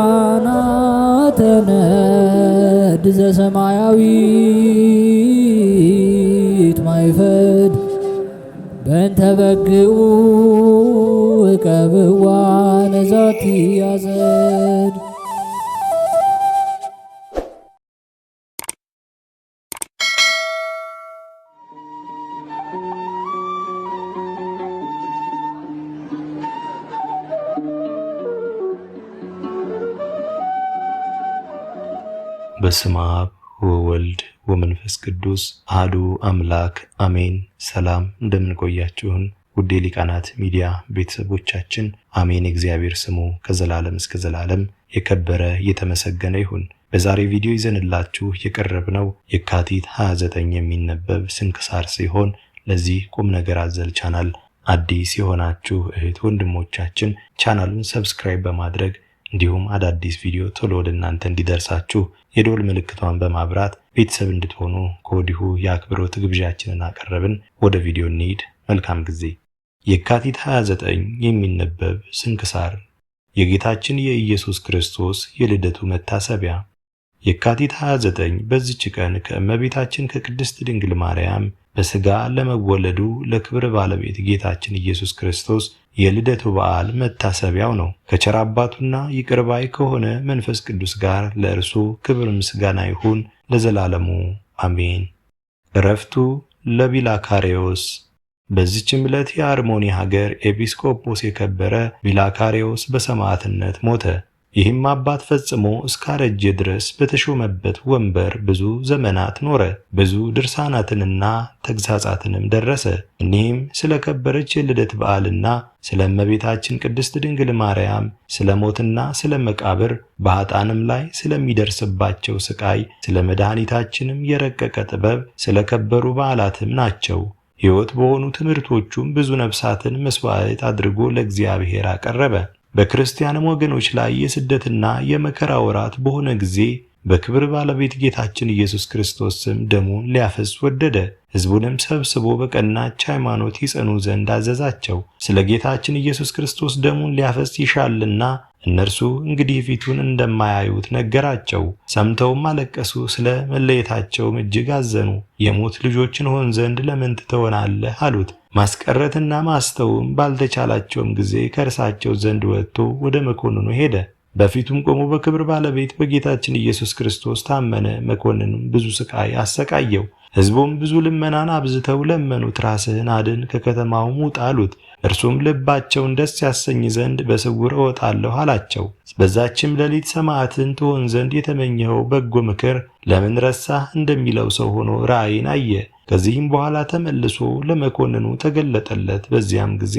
ሊቃናተ ነድ ዘሰማያዊት ማይፈድ በእንተ በግዑ እቀብዋ ነዛቲ ያዘድ። በስመ አብ ወወልድ ወመንፈስ ቅዱስ አሐዱ አምላክ አሜን። ሰላም እንደምንቆያችሁን ውድ ሊቃናት ሚዲያ ቤተሰቦቻችን አሜን። እግዚአብሔር ስሙ ከዘላለም እስከ ዘላለም የከበረ የተመሰገነ ይሁን። በዛሬ ቪዲዮ ይዘንላችሁ የቀረብነው የካቲት 29 የሚነበብ ስንክሳር ሲሆን ለዚህ ቁም ነገር አዘል ቻናል አዲስ የሆናችሁ እህት ወንድሞቻችን ቻናሉን ሰብስክራይብ በማድረግ እንዲሁም አዳዲስ ቪዲዮ ቶሎ ወደ እናንተ እንዲደርሳችሁ የደወል ምልክቷን በማብራት ቤተሰብ እንድትሆኑ ከወዲሁ የአክብሮት ግብዣችንን አቀረብን። ወደ ቪዲዮ እንሂድ። መልካም ጊዜ። የካቲት 29 የሚነበብ ስንክሳር የጌታችን የኢየሱስ ክርስቶስ የልደቱ መታሰቢያ። የካቲት 29 በዚች ቀን ከእመቤታችን ከቅድስት ድንግል ማርያም በሥጋ ለመወለዱ ለክብር ባለቤት ጌታችን ኢየሱስ ክርስቶስ የልደቱ በዓል መታሰቢያው ነው። ከቸር አባቱና ይቅር ባይ ከሆነ መንፈስ ቅዱስ ጋር ለእርሱ ክብር ምስጋና ይሁን ለዘላለሙ አሜን። ዕረፍቱ ለቢላካሬዎስ። በዚችም ዕለት የአርሞኒ ሀገር ኤጲስቆጶስ የከበረ ቢላካሬዎስ በሰማዕትነት ሞተ። ይህም አባት ፈጽሞ እስካረጀ ድረስ በተሾመበት ወንበር ብዙ ዘመናት ኖረ። ብዙ ድርሳናትንና ተግሳጻትንም ደረሰ። እኒህም ስለ ከበረች የልደት በዓልና ስለ እመቤታችን ቅድስት ድንግል ማርያም፣ ስለ ሞትና ስለ መቃብር፣ በኃጥአንም ላይ ስለሚደርስባቸው ስቃይ፣ ስለ መድኃኒታችንም የረቀቀ ጥበብ፣ ስለ ከበሩ በዓላትም ናቸው። ሕይወት በሆኑ ትምህርቶቹም ብዙ ነፍሳትን መስዋዕት አድርጎ ለእግዚአብሔር አቀረበ። በክርስቲያንም ወገኖች ላይ የስደትና የመከራ ወራት በሆነ ጊዜ በክብር ባለቤት ጌታችን ኢየሱስ ክርስቶስ ስም ደሙን ሊያፈስ ወደደ። ሕዝቡንም ሰብስቦ በቀናች ሃይማኖት ይጸኑ ዘንድ አዘዛቸው። ስለ ጌታችን ኢየሱስ ክርስቶስ ደሙን ሊያፈስ ይሻልና እነርሱ እንግዲህ ፊቱን እንደማያዩት ነገራቸው። ሰምተውም አለቀሱ። ስለ መለየታቸውም እጅግ አዘኑ። የሞት ልጆችን ሆን ዘንድ ለምን ትተወናለህ አሉት። ማስቀረትና ማስተውም ባልተቻላቸውም ጊዜ ከእርሳቸው ዘንድ ወጥቶ ወደ መኮንኑ ሄደ። በፊቱም ቆሞ በክብር ባለቤት በጌታችን ኢየሱስ ክርስቶስ ታመነ። መኮንኑም ብዙ ስቃይ አሰቃየው። ሕዝቡም ብዙ ልመናን አብዝተው ለመኑት። ራስህን አድን፣ ከከተማውም ውጣ አሉት። እርሱም ልባቸውን ደስ ያሰኝ ዘንድ በስውር እወጣለሁ አላቸው። በዛችም ሌሊት ሰማዕትን ትሆን ዘንድ የተመኘኸው በጎ ምክር ለምን ረሳህ እንደሚለው ሰው ሆኖ ራእይን አየ። ከዚህም በኋላ ተመልሶ ለመኮንኑ ተገለጠለት። በዚያም ጊዜ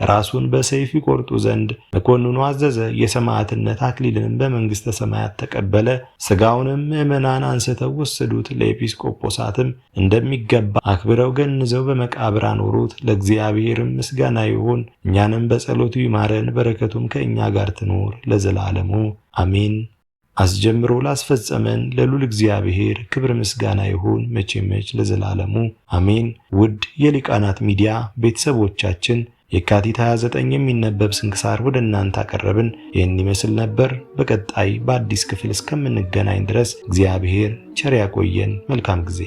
ራሱን በሰይፍ ይቆርጡ ዘንድ መኮንኑ አዘዘ። የሰማዕትነት አክሊልንም በመንግሥተ ሰማያት ተቀበለ። ሥጋውንም ምዕመናን አንስተው ወሰዱት። ለኤጲስቆጶሳትም እንደሚገባ አክብረው ገንዘው በመቃብር አኖሩት። ለእግዚአብሔርም ምስጋና ይሁን፣ እኛንም በጸሎቱ ይማረን፣ በረከቱም ከእኛ ጋር ትኖር ለዘላለሙ አሜን። አስጀምሮ ላስፈጸመን ለልዑል እግዚአብሔር ክብር ምስጋና ይሁን መቼ ለዘላለሙ አሜን። ውድ የሊቃናት ሚዲያ ቤተሰቦቻችን የካቲት 29 የሚነበብ ስንክሳር ወደ እናንተ አቀረብን። ይህን ይመስል ነበር። በቀጣይ በአዲስ ክፍል እስከምንገናኝ ድረስ እግዚአብሔር ቸር ያቆየን። መልካም ጊዜ